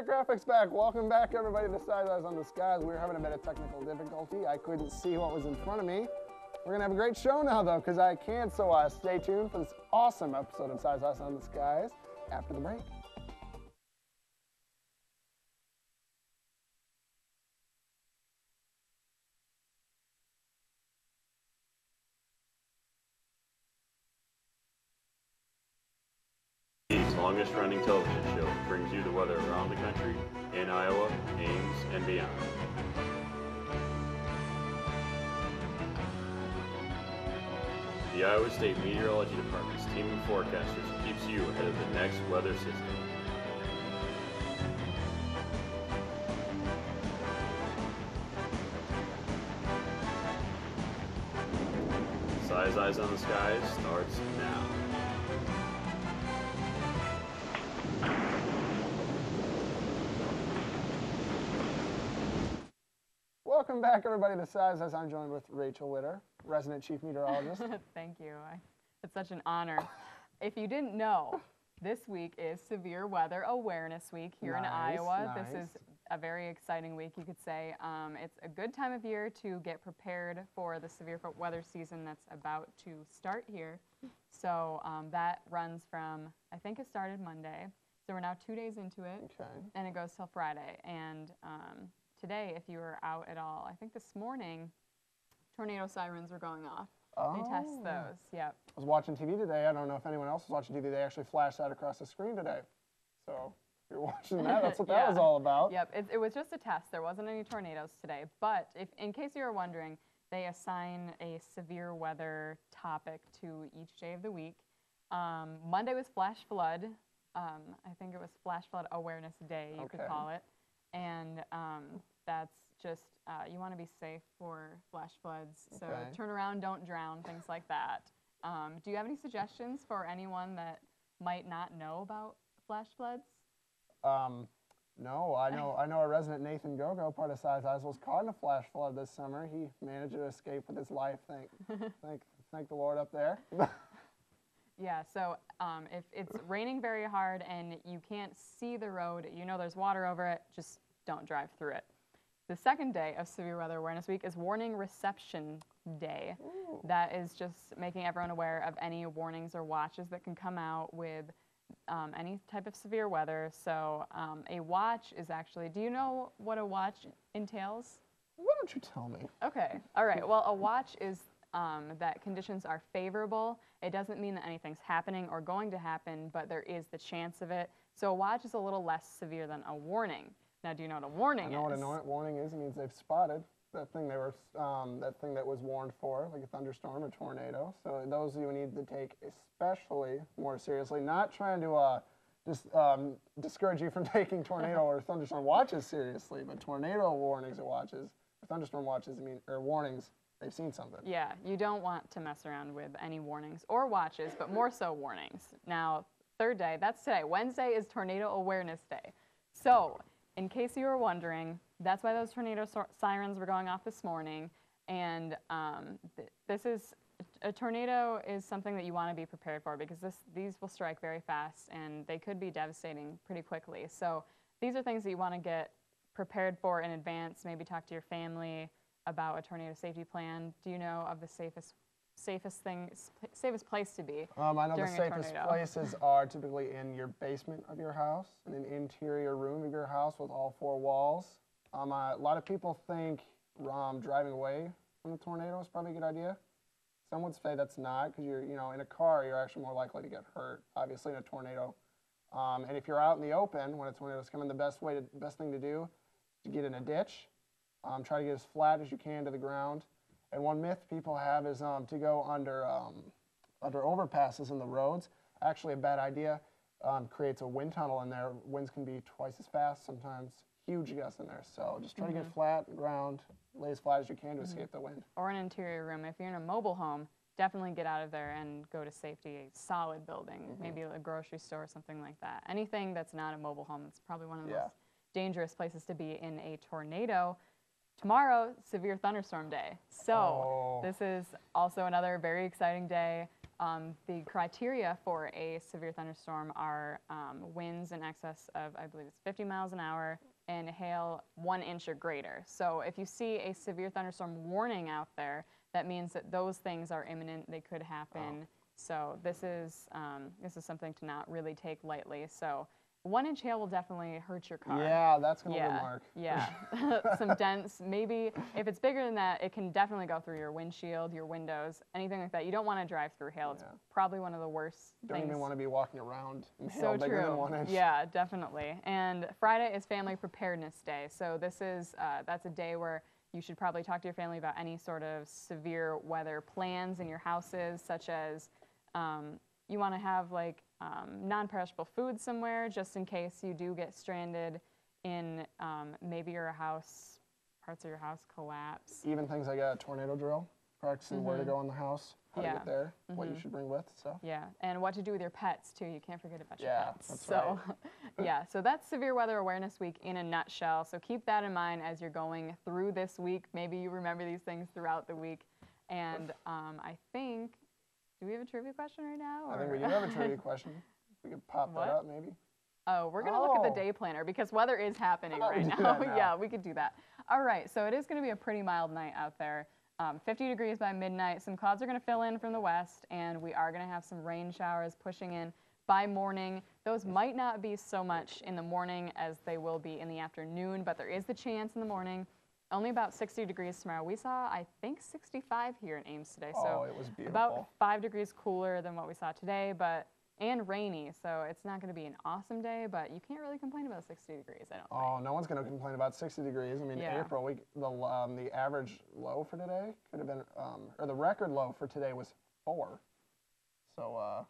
got graphics back. Welcome back, everybody, to Size Eyes on the Skies. We were having a bit of technical difficulty. I couldn't see what was in front of me. We're going to have a great show now, though, because I can, so stay tuned for this awesome episode of Size Eyes on the Skies after the break. Longest running television show brings you the weather around the country, in Iowa, Ames, and beyond. The Iowa State Meteorology Department's team of forecasters keeps you ahead of the next weather system. Size Eyes on the Skies starts now. Welcome back, everybody, to Size Eyes. I'm joined with Rachael Witter, resident chief meteorologist. Thank you. It's such an honor. If you didn't know, this week is Severe Weather Awareness Week here in Iowa. Nice. This is a very exciting week, you could say. It's a good time of year to get prepared for the severe weather season that's about to start here. So that runs from, I think it started Monday. So we're now 2 days into it, and it goes till Friday. And today, if you were out at all, I think this morning, tornado sirens were going off. Oh. They test those, yep. I was watching TV today. I don't know if anyone else was watching TV. They actually flashed that across the screen today. So if you're watching that, that's what that was all about. Yep, it was just a test. There wasn't any tornadoes today. But in case you were wondering, they assign a severe weather topic to each day of the week. Monday was flash flood. I think it was Flash Flood Awareness Day, you could call it. And that's just, you want to be safe for flash floods. So turn around, don't drown, things like that. Do you have any suggestions for anyone that might not know about flash floods? No, I know our resident Nathan Gogo, part of Size Eyes, was caught in a flash flood this summer. He managed to escape with his life, thank the Lord up there. Yeah, so if it's raining very hard and you can't see the road, you know there's water over it, just don't drive through it. The second day of Severe Weather Awareness Week is Warning Reception Day. Ooh. That is just making everyone aware of any warnings or watches that can come out with any type of severe weather. So a watch is actually, do you know what a watch entails? Why don't you tell me? Okay, all right. Well, a watch is that conditions are favorable. It doesn't mean that anything's happening or going to happen, but there is the chance of it. So a watch is a little less severe than a warning. Now, do you know what a warning is? I know what a warning is. It means they've spotted that thing that was warned for, like a thunderstorm or tornado. So those you need to take especially more seriously. Not trying to discourage you from taking tornado or thunderstorm watches seriously, but tornado warnings or watches, or thunderstorm watches, or warnings. They've seen something. Yeah, you don't want to mess around with any warnings or watches, but more so warnings. Now, third day, that's today. Wednesday is Tornado Awareness Day. So, in case you were wondering, that's why those tornado sirens were going off this morning. And a tornado is something that you want to be prepared for because these will strike very fast and they could be devastating pretty quickly. So, these are things that you want to get prepared for in advance. Maybe talk to your family about a tornado safety plan. Do you know of the safest place to be? I know the safest places are typically in your basement of your house, in an interior room of your house with all four walls. A lot of people think driving away from a tornado is probably a good idea. Some would say that's not, because you're, in a car, you're actually more likely to get hurt, obviously, in a tornado. And if you're out in the open when a tornado's coming, the best thing to do is to get in a ditch. Try to get as flat as you can to the ground. And one myth people have is to go under overpasses in the roads. Actually, a bad idea. Creates a wind tunnel in there. Winds can be twice as fast, sometimes huge gusts in there. So just try to get flat ground, lay as flat as you can to escape the wind. Or an interior room. If you're in a mobile home, definitely get out of there and go to safety, a solid building, maybe a grocery store or something like that. Anything that's not a mobile home, it's probably one of the most dangerous places to be in a tornado. Tomorrow, Severe Thunderstorm Day. So this is also another very exciting day. The criteria for a severe thunderstorm are winds in excess of, I believe it's 50 miles an hour, and hail 1 inch or greater. So if you see a severe thunderstorm warning out there, that means that those things are imminent. They could happen. So this is something to not really take lightly. So 1 inch hail will definitely hurt your car. Yeah, that's going to leave a mark. Yeah, some dents. Maybe if it's bigger than that, it can definitely go through your windshield, your windows, anything like that. You don't want to drive through hail. It's probably one of the worst things. Don't even want to be walking around in hail bigger than 1 inch. Yeah, definitely. And Friday is Family Preparedness Day. So this is that's a day where you should probably talk to your family about any sort of severe weather plans in your houses, such as you want to have like non-perishable food somewhere just in case you do get stranded in maybe parts of your house collapse. Even things like a tornado drill, practicing where to go in the house, how to get there, what you should bring with, stuff. Yeah, and what to do with your pets too. You can't forget about your pets. That's so, right. yeah, so that's Severe Weather Awareness Week in a nutshell. So keep that in mind as you're going through this week. Maybe you remember these things throughout the week. And I think, do we have a trivia question right now? I think we do have a trivia question. We could pop that up maybe. Oh, we're going to look at the day planner because weather is happening right now. Yeah, we could do that. All right, so it is going to be a pretty mild night out there. 50 degrees by midnight. Some clouds are going to fill in from the west, and we are going to have some rain showers pushing in by morning. Those might not be so much in the morning as they will be in the afternoon, but there is the chance in the morning. Only about 60 degrees tomorrow. We saw, I think, 65 here in Ames today. So it was beautiful. About 5 degrees cooler than what we saw today, and rainy. So it's not going to be an awesome day, but you can't really complain about 60 degrees, I don't think. Oh, no one's going to complain about 60 degrees. I mean, April, the average low for today could have been, or the record low for today was 4. So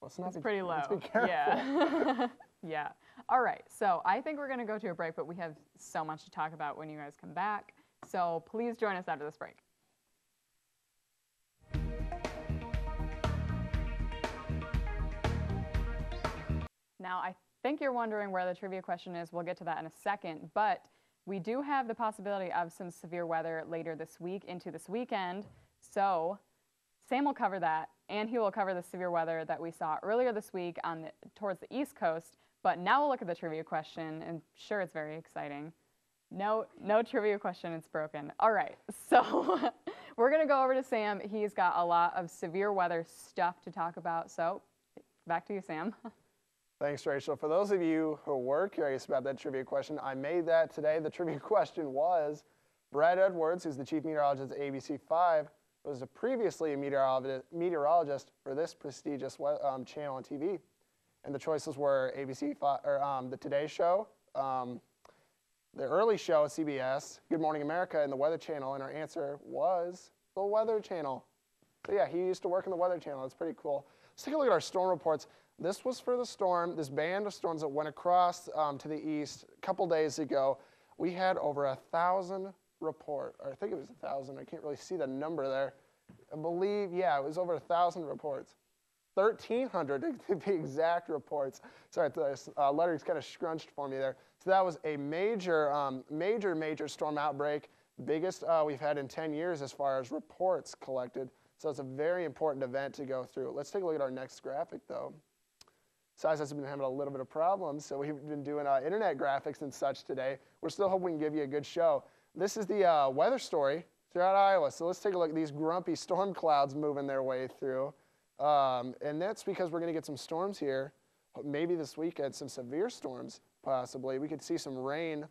let's not it's pretty low. Let's be careful. Yeah. Yeah. All right. So I think we're going to go to a break, but we have so much to talk about when you guys come back. So please join us after this break. Now, I think you're wondering where the trivia question is. We'll get to that in a second, but we do have the possibility of some severe weather later this week into this weekend. So Sam will cover that, and he will cover the severe weather that we saw earlier this week towards the East Coast. But now we'll look at the trivia question, and sure, it's very exciting. No trivia question, it's broken. All right, so we're going to go over to Sam. He's got a lot of severe weather stuff to talk about, so back to you, Sam. Thanks, Rachel. For those of you who were curious about that trivia question, I made that today. The trivia question was, Brad Edwards, who's the chief meteorologist at ABC5, was previously a meteorologist for this prestigious channel on TV. And the choices were the Today Show, the early show at CBS, Good Morning America, and the Weather Channel. And our answer was the Weather Channel. So yeah, he used to work in the Weather Channel. That's pretty cool. Let's take a look at our storm reports. This was for the storm, this band of storms that went across to the east a couple days ago. We had over 1,000 report, or I think it was 1,000. I can't really see the number there. I believe, yeah, it was over 1,000 reports. 1,300 to be exact reports. Sorry, the letters kind of scrunched for me there. So that was a major storm outbreak, biggest we've had in 10 years as far as reports collected. So it's a very important event to go through. Let's take a look at our next graphic, though. Size has been having a little bit of problems, so we've been doing internet graphics and such today. We're still hoping we can give you a good show. This is the weather story throughout Iowa. So let's take a look at these grumpy storm clouds moving their way through. And that's because we're going to get some storms here, maybe this weekend, some severe storms possibly. We could see some rain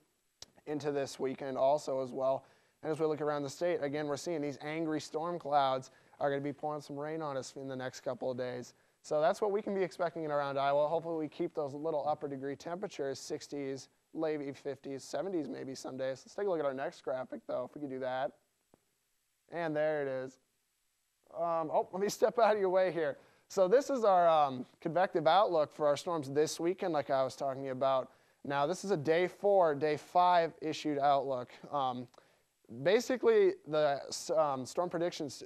into this weekend also as well. And as we look around the state, again, we're seeing these angry storm clouds are going to be pouring some rain on us in the next couple of days. So that's what we can be expecting around Iowa. Hopefully we keep those little upper degree temperatures, 60s, maybe 50s, 70s maybe some days. Let's take a look at our next graphic, though, if we could do that. And there it is. Let me step out of your way here. So this is our convective outlook for our storms this weekend, like I was talking about. Now, this is a day 5 issued outlook. Basically, the Storm Predictions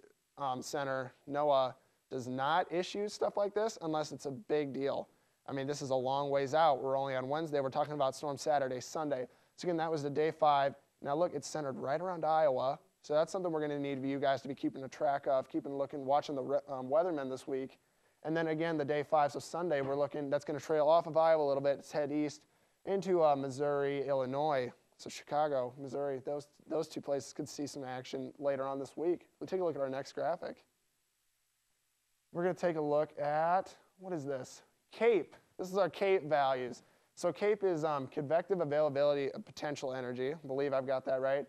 Center, NOAA, does not issue stuff like this unless it's a big deal. I mean, this is a long ways out. We're only on Wednesday. We're talking about storm Saturday, Sunday. So again, that was the day 5. Now look, it's centered right around Iowa. So that's something we're going to need you guys to be keeping a track of, watching the weathermen this week. And then again, the day 5, so Sunday, that's going to trail off of Iowa a little bit. It's head east into Missouri, Illinois. So Chicago, Missouri, those two places could see some action later on this week. We'll take a look at our next graphic. We're going to take a look at, what is this? CAPE. This is our CAPE values. So CAPE is convective availability of potential energy. I believe I've got that right.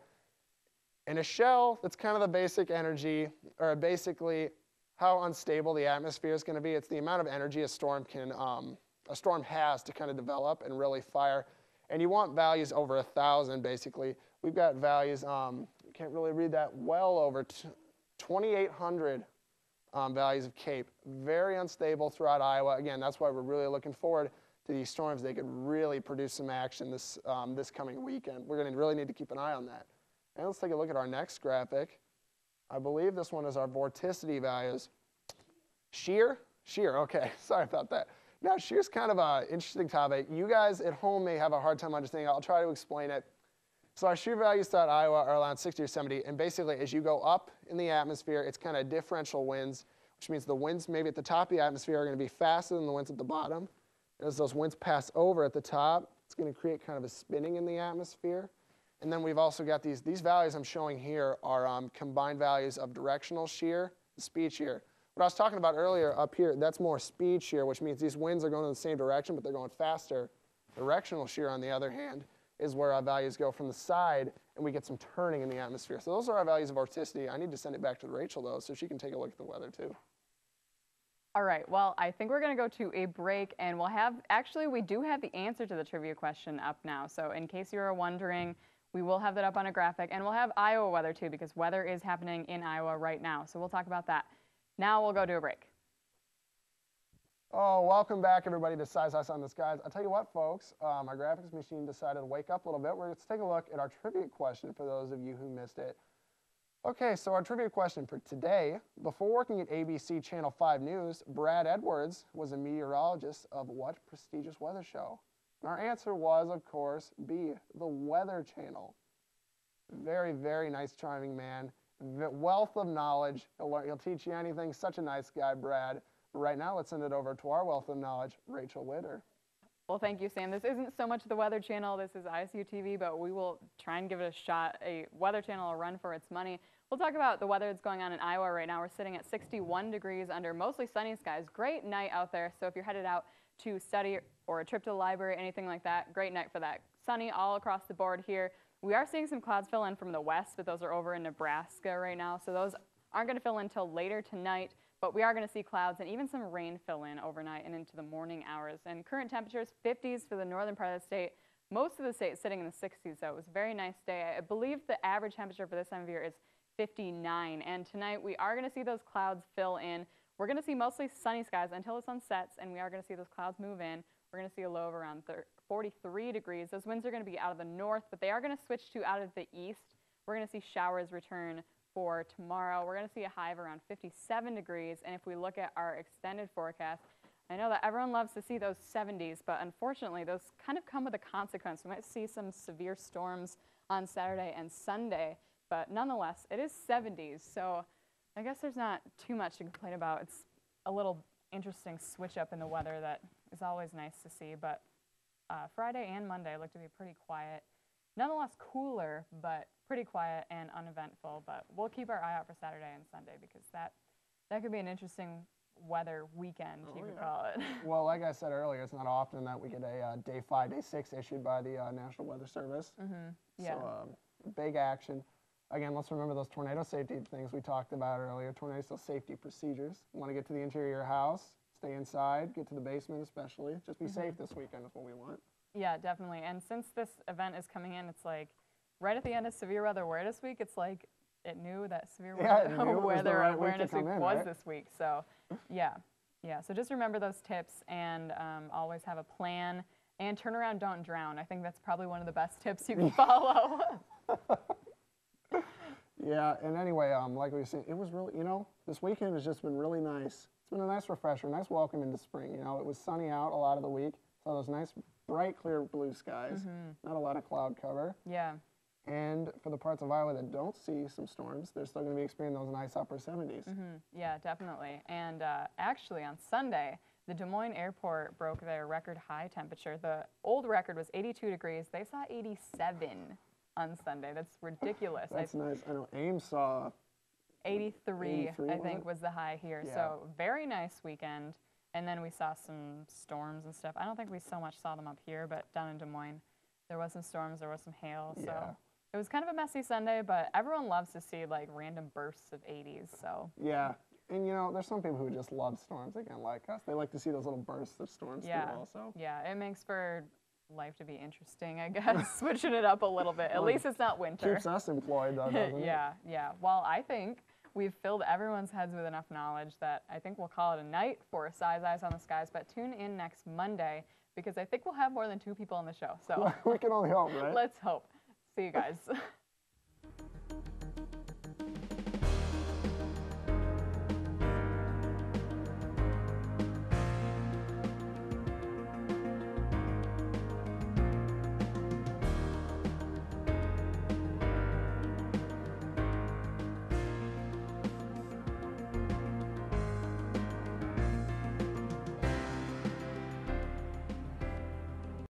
In a shell, that's kind of the basic energy, or basically how unstable the atmosphere is going to be. It's the amount of energy a storm has to kind of develop and really fire. And you want values over 1,000, basically. We've got values, can't really read that, well over 2,800 values of CAPE. Very unstable throughout Iowa. Again, that's why we're really looking forward to these storms. They could really produce some action this coming weekend. We're going to really need to keep an eye on that. And let's take a look at our next graphic. I believe this one is our vorticity values. Shear, okay, sorry about that. Now, shear's kind of an interesting topic. You guys at home may have a hard time understanding. I'll try to explain it. So our shear values throughout Iowa are around 60 or 70, and basically as you go up in the atmosphere, it's kind of differential winds, which means the winds maybe at the top of the atmosphere are going to be faster than the winds at the bottom. As those winds pass over at the top, it's going to create kind of a spinning in the atmosphere. And then we've also got these values I'm showing here are combined values of directional shear and speed shear. What I was talking about earlier up here, that's more speed shear, which means these winds are going in the same direction, but they're going faster. Directional shear, on the other hand, is where our values go from the side, and we get some turning in the atmosphere. So those are our values of vorticity. I need to send it back to Rachel, though, so she can take a look at the weather, too. All right, well, I think we're going to go to a break, and we do have the answer to the trivia question up now. So in case you were wondering, we will have that up on a graphic, and we'll have Iowa weather, too, because weather is happening in Iowa right now. So we'll talk about that. Now we'll go to a break. Oh, welcome back, everybody, to Size Ice on the Skies. I'll tell you what, folks, my graphics machine decided to wake up a little bit. Let's take a look at our trivia question for those of you who missed it. Okay, so our trivia question for today: before working at ABC Channel 5 News, Brad Edwards was a meteorologist of what prestigious weather show? And our answer was, of course, B, the Weather Channel. Very, very nice, charming man. Wealth of knowledge. He'll teach you anything. Such a nice guy, Brad. Right now, let's send it over to our wealth of knowledge, Rachael Witter. Well, thank you, Sam. This isn't so much the Weather Channel. This is ISU TV, but we will try and give it a shot. A Weather Channel, a run for its money. We'll talk about the weather that's going on in Iowa right now. We're sitting at 61 degrees under mostly sunny skies. Great night out there. So if you're headed out to study or a trip to the library, anything like that, great night for that. Sunny all across the board here. We are seeing some clouds fill in from the west, but those are over in Nebraska right now. So those aren't going to fill in until later tonight. But we are going to see clouds and even some rain fill in overnight and into the morning hours. And current temperatures, 50s for the northern part of the state. Most of the state is sitting in the 60s, so it was a very nice day. I believe the average temperature for this time of year is 59. And tonight we are going to see those clouds fill in. We're going to see mostly sunny skies until the sun sets, and we are going to see those clouds move in. We're going to see a low of around 43 degrees. Those winds are going to be out of the north, but they are going to switch to out of the east. We're going to see showers return for tomorrow. We're going to see a high of around 57 degrees, and if we look at our extended forecast, I know that everyone loves to see those 70s, but unfortunately those kind of come with a consequence. We might see some severe storms on Saturday and Sunday, but nonetheless, it is 70s, so I guess there's not too much to complain about. It's a little interesting switch up in the weather that is always nice to see, but Friday and Monday look to be pretty quiet. Nonetheless cooler, but pretty quiet and uneventful, but we'll keep our eye out for Saturday and Sunday because that could be an interesting weather weekend, you could call it. Well, like I said earlier, it's not often that we get a day 5, day 6 issued by the National Weather Service. Yeah. So big action. Again, let's remember those tornado safety things we talked about earlier, tornado safety procedures. You want to get to the interior of your house, stay inside, get to the basement especially. Just be safe this weekend is what we want. Yeah, definitely. And since this event is coming in, it's like right at the end of Severe Weather Awareness Week, it's like it knew that Severe Weather Awareness Week was this week. So, yeah. So just remember those tips and always have a plan. And turn around, don't drown. I think that's probably one of the best tips you can follow. Yeah, and anyway, like we were saying, it was really, this weekend has just been really nice. It's been a nice refresher, nice welcome into spring. It was sunny out a lot of the week. Saw those nice, bright, clear blue skies. Not a lot of cloud cover. Yeah. And for the parts of Iowa that don't see some storms, they're still going to be experiencing those nice upper 70s. Yeah, definitely. And actually on Sunday, the Des Moines airport broke their record high temperature. The old record was 82 degrees. They saw 87 on Sunday. That's ridiculous. That's nice. I know Ames saw 83, 83 I think, was the high here. Yeah. So very nice weekend. And then we saw some storms and stuff. I don't think we so much saw them up here, but down in Des Moines, there was some storms, there was some hail. So Yeah. it was kind of a messy Sunday, but everyone loves to see like random bursts of 80s. So Yeah. And, you know, there's some people who just love storms, again, like us. They like to see those little bursts of storms, yeah, too, also. yeah, it makes for life to be interesting, I guess, switching it up a little bit. At least it's not winter. Keeps us employed, though, doesn't it? Yeah, yeah. Well, I think we've filled everyone's heads with enough knowledge that I think we'll call it a night for Size Eyes on the Skies. But tune in next Monday because I think we'll have more than 2 people on the show. So We can only hope, right? let's hope. See you guys.